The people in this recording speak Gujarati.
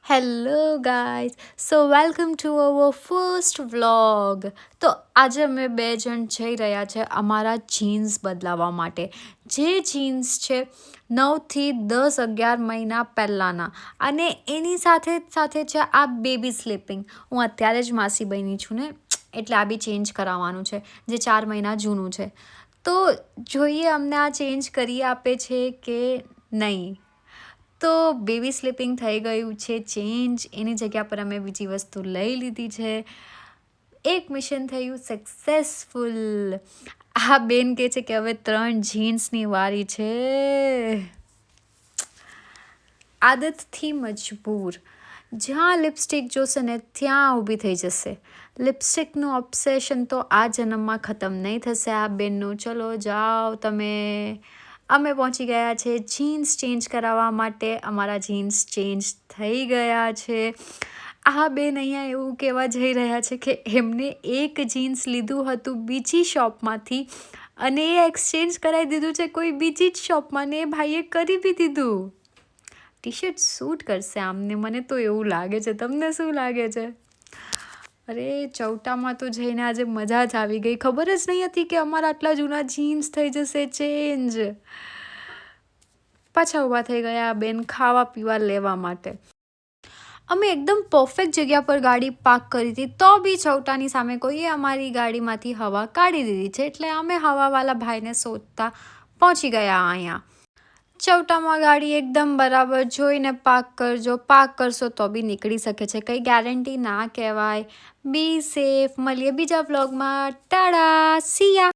Hello guys welcome to our first vlog. તો આજે અમે બે જણ જઈ રહ્યા છે અમારા જીન્સ બદલાવવા માટે. જે જીન્સ છે 9 થી 10 11 મહિના પહેલાંના, અને એની સાથે છે આ બેબી સ્લીપિંગ. હું અત્યારે જ માસી બની છું ને, એટલે આ બી ચેન્જ કરાવવાનું છે જે 4 મહિના જૂનું છે. તો જોઈએ અમને આ ચેન્જ કરી આપે છે કે નહીં. તો બેબી સ્લીપિંગ થઈ ગયું છે ચેન્જ, એની જગ્યા પર અમે બીજી વસ્તુ લઈ લીધી છે. એક મિશન થયું સક્સેસફુલ. આ બેન કહે છે કે હવે 3 જીન્સની વારી છે. આદતથી મજબૂર. જ્યાં લિપસ્ટિક જોશે ને ત્યાં ઊભી થઈ જશે. લિપસ્ટિકનું ઓબ્સેશન તો આ જન્મમાં ખતમ નહીં થશે આ બેનનું. ચલો જાઓ તમે. અમે પહોંચી ગયા છે જીન્સ ચેન્જ કરાવવા માટે. અમારા જીન્સ ચેન્જ થઈ ગયા છે. આ બેન અહીંયા એવું કહેવા જઈ રહ્યા છે કે એમને એક જીન્સ લીધું હતું બીજી શોપમાંથી, અને એ એક્સચેન્જ કરાવી દીધું છે કોઈ બીજી જ શોપમાં, ને એ ભાઈએ કરી બી દીધું. ટી શર્ટ સૂટ કરશે આમને, મને તો એવું લાગે છે. તમને શું લાગે છે? અરે ચૌટામાં તો જઈને આજે મજા જ આવી ગઈ. ખબર જ નહીં હતી કે અમારા આટલા જૂના જીન્સ થઈ જશે ચેન્જ. પાછા ઊભા થઈ ગયા બેન ખાવા પીવા લેવા માટે. અમે એકદમ પરફેક્ટ જગ્યા પર ગાડી પાર્ક કરી હતી, તો બી ચૌટાની સામે કોઈએ અમારી ગાડીમાંથી હવા કાઢી દીધી છે. એટલે અમે હવાવાળા ભાઈને શોધતા પહોંચી ગયા અહીંયા. ચૌટામાં ગાડી એકદમ બરાબર જોઈને પાર્ક કરજો. પાર્ક કરશો તો બી નીકળી શકે છે, કંઈ ગેરંટી ના કહેવાય. બી સેફ. મળીએ બીજા વ્લોગમાં. ટાડા, સિયા.